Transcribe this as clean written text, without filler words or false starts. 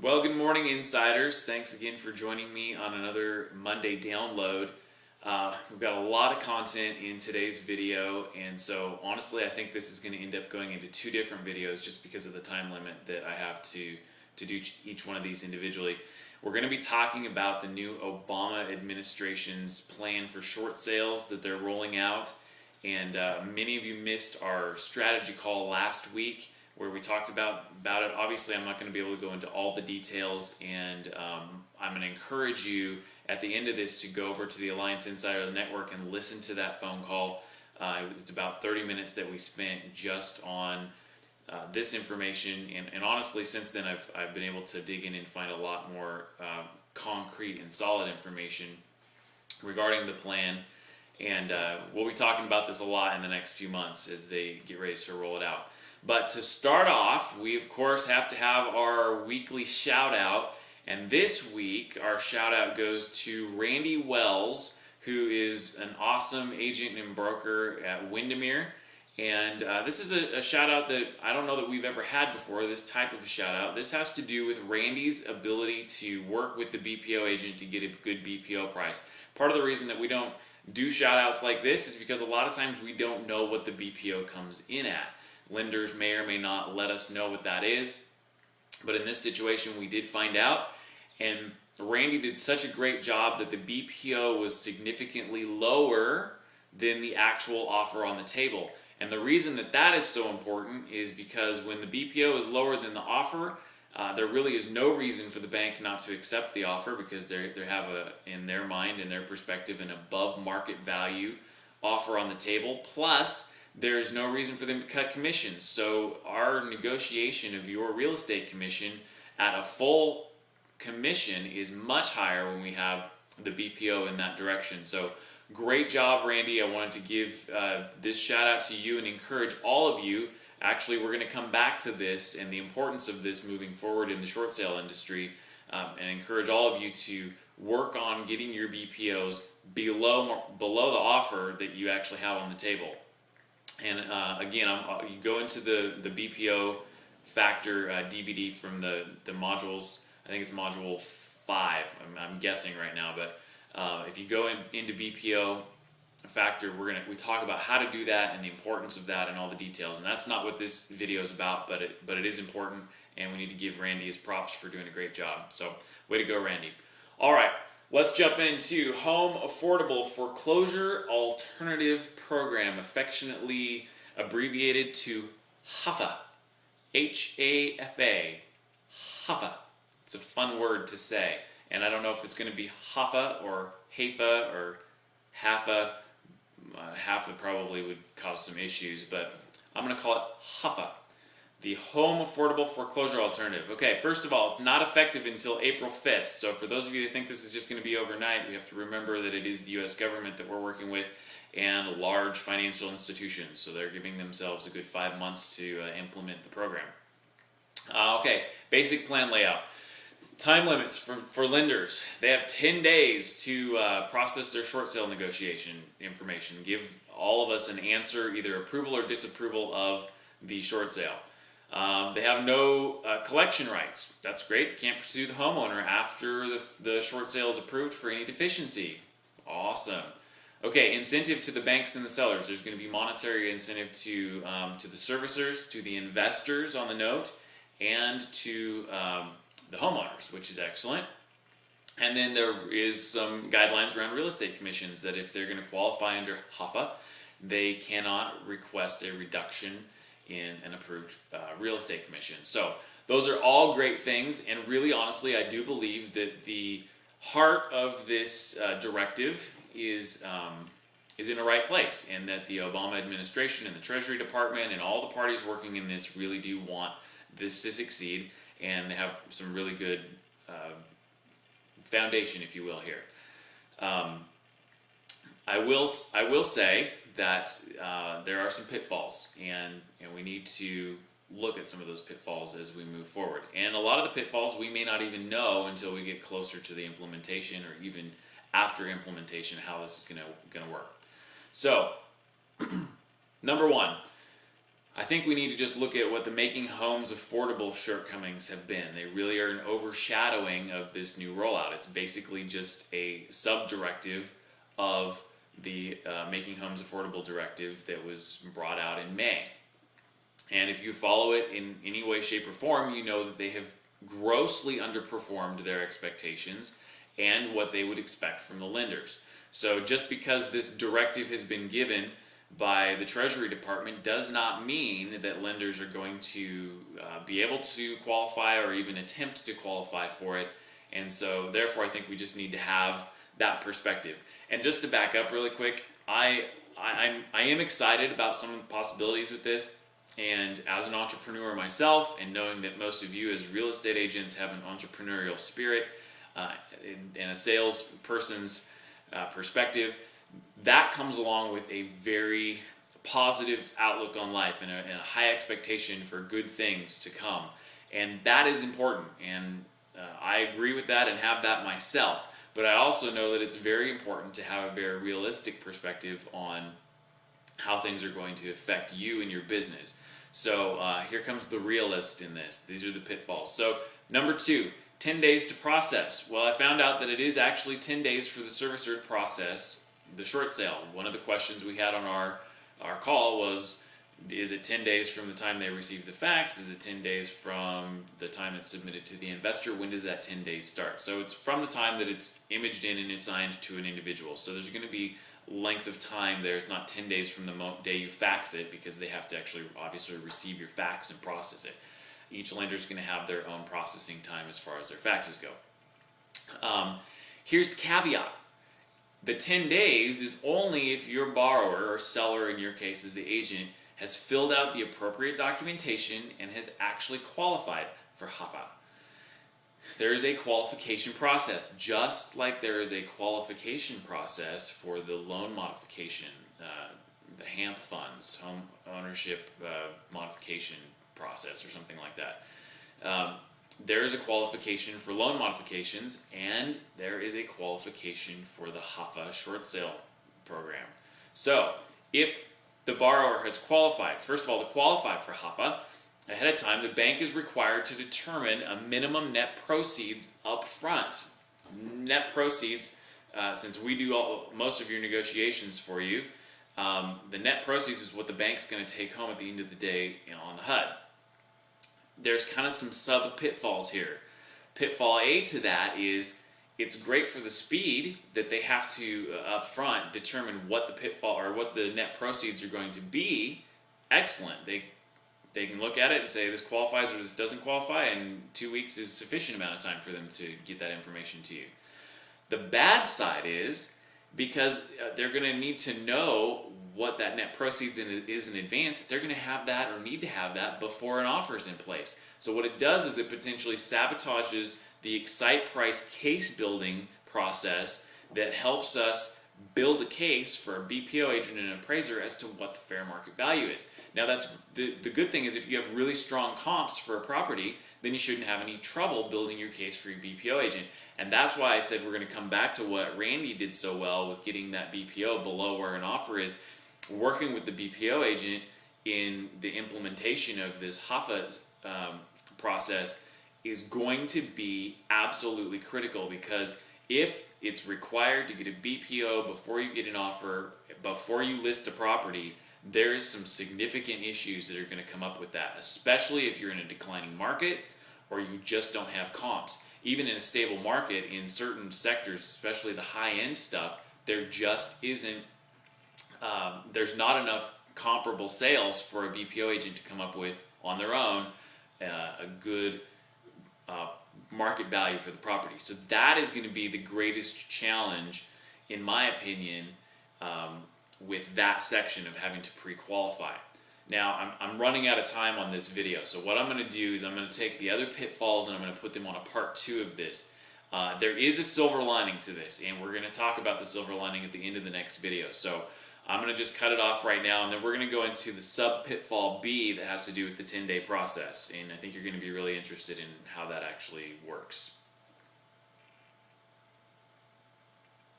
Well, good morning, insiders. Thanks again for joining me on another Monday download. We've got a lot of content in today's video, and so honestly, I think this is going to end up going into two different videos just because of the time limit that I have to do each one of these individually. We're going to be talking about the new Obama administration's plan for short sales that they're rolling out, and many of you missed our strategy call last week where we talked about it. Obviously, I'm not going to be able to go into all the details, and I'm going to encourage you at the end of this to go over to the Alliance Insider Network and listen to that phone call. It's about 30 minutes that we spent just on this information, and honestly, since then I've been able to dig in and find a lot more concrete and solid information regarding the plan, and we'll be talking about this a lot in the next few months as they get ready to roll it out. But to start off, we of course have to have our weekly shout out, and this week our shout out goes to Randy Wells, who is an awesome agent and broker at Windermere. And this is a shout out that I don't know that we've ever had before, this type of a shout out. This has to do with Randy's ability to work with the BPO agent to get a good BPO price. Part of the reason that we don't do shout outs like this is because a lot of times we don't know what the BPO comes in at. Lenders may or may not let us know what that is, but in this situation we did find out, and Randy did such a great job that the BPO was significantly lower than the actual offer on the table. And the reason that is so important is because when the BPO is lower than the offer, there really is no reason for the bank not to accept the offer, because they have in their mind, in their perspective, an above market value offer on the table. Plus, there's no reason for them to cut commissions. So our negotiation of your real estate commission at a full commission is much higher when we have the BPO in that direction. So great job, Randy. I wanted to give this shout out to you and encourage all of you. Actually, we're going to come back to this and the importance of this moving forward in the short sale industry, and encourage all of you to work on getting your BPOs below the offer that you actually have on the table. And again, you go into the BPO Factor DVD from the modules. I think it's module 5. I'm guessing right now, but if you go into BPO Factor, we talk about how to do that and the importance of that and all the details. And that's not what this video is about, but it is important, and we need to give Randy his props for doing a great job. So way to go, Randy. All right. Let's jump into Home Affordable Foreclosure Alternative Program, affectionately abbreviated to HAFA. H-A-F-A. HAFA. It's a fun word to say, and I don't know if it's going to be HAFA or HAFA or HAFA. HAFA probably would cause some issues, but I'm going to call it HAFA. The Home Affordable Foreclosure Alternative. Okay, first of all, it's not effective until April 5th. So for those of you that think this is just going to be overnight, we have to remember that it is the U.S. government that we're working with and large financial institutions. So they're giving themselves a good 5 months to implement the program. Okay, basic plan layout. Time limits for lenders. They have 10 days to process their short sale negotiation information. Give all of us an answer, either approval or disapproval of the short sale. They have no collection rights. That's great. They can't pursue the homeowner after the short sale is approved for any deficiency. Awesome. Okay, incentive to the banks and the sellers. There's going to be monetary incentive to the servicers, to the investors on the note, and to the homeowners, which is excellent. And then there is some guidelines around real estate commissions that if they're going to qualify under HAFA, they cannot request a reduction in an approved real estate commission. So those are all great things, and really honestly I do believe that the heart of this directive is in the right place, and that the Obama administration and the Treasury Department and all the parties working in this really do want this to succeed, and they have some really good foundation, if you will, here. I will say that there are some pitfalls, and we need to look at some of those pitfalls as we move forward. And a lot of the pitfalls we may not even know until we get closer to the implementation, or even after implementation, how this is going to work. So, number one, I think we need to just look at what the Making Homes Affordable shortcomings have been. They really are an overshadowing of this new rollout. It's basically just a sub-directive of the Making Homes Affordable directive that was brought out in May. And if you follow it in any way, shape, or form, you know that they have grossly underperformed their expectations and what they would expect from the lenders. So just because this directive has been given by the Treasury Department does not mean that lenders are going to be able to qualify or even attempt to qualify for it. And so therefore I think we just need to have that perspective. And just to back up really quick, I am excited about some of the possibilities with this. And as an entrepreneur myself, and knowing that most of you as real estate agents have an entrepreneurial spirit and a salesperson's perspective, that comes along with a very positive outlook on life and a high expectation for good things to come. And that is important. And I agree with that and have that myself. But I also know that it's very important to have a very realistic perspective on how things are going to affect you and your business. So here comes the realist in this. These are the pitfalls. So number 2, 10 days to process. Well, I found out that it is actually 10 days for the servicer to process the short sale. One of the questions we had on our call was, is it 10 days from the time they receive the fax? Is it 10 days from the time it's submitted to the investor? When does that 10 days start? So it's from the time that it's imaged in and assigned to an individual. So there's going to be length of time there. It's not 10 days from the day you fax it, because they have to actually obviously receive your fax and process it. Each lender is going to have their own processing time as far as their faxes go. Here's the caveat. The 10 days is only if your borrower, or seller in your case is the agent, has filled out the appropriate documentation and has actually qualified for HAFA. There is a qualification process, just like there is a qualification process for the loan modification, the HAMP funds, home ownership modification process or something like that. There is a qualification for loan modifications, and there is a qualification for the HAFA short sale program. So if the borrower has qualified, first of all, to qualify for HAFA, ahead of time, the bank is required to determine a minimum net proceeds up front. Net proceeds, since we do most of your negotiations for you, the net proceeds is what the bank's going to take home at the end of the day on the HUD. There's kind of some sub-pitfalls here. Pitfall A to that is it's great for the speed that they have to up front determine what the pitfall or what the net proceeds are going to be. Excellent. They can look at it and say this qualifies or this doesn't qualify, and 2 weeks is sufficient amount of time for them to get that information to you. The bad side is, because they're going to need to know what that net proceeds is in advance, they're going to have that or need to have that before an offer is in place. So what it does is it potentially sabotages the excite price case building process that helps us build a case for a BPO agent and an appraiser as to what the fair market value is. Now that's the good thing is if you have really strong comps for a property, then you shouldn't have any trouble building your case for your BPO agent. And that's why I said we're going to come back to what Randy did so well with getting that BPO below where an offer is. Working with the BPO agent in the implementation of this HAFA process is going to be absolutely critical, because if it's required to get a BPO before you get an offer, before you list a property, there's some significant issues that are going to come up with that, especially if you're in a declining market or you just don't have comps. Even in a stable market, in certain sectors, especially the high-end stuff, there just isn't there's not enough comparable sales for a BPO agent to come up with on their own a good market value for the property. So that is going to be the greatest challenge, in my opinion, with that section of having to pre-qualify. Now, I'm running out of time on this video, so what I'm going to do is I'm going to take the other pitfalls and I'm going to put them on a part 2 of this. There is a silver lining to this, and we're going to talk about the silver lining at the end of the next video. So I'm going to just cut it off right now, and then we're going to go into the sub-pitfall B that has to do with the 10-day process, and I think you're going to be really interested in how that actually works.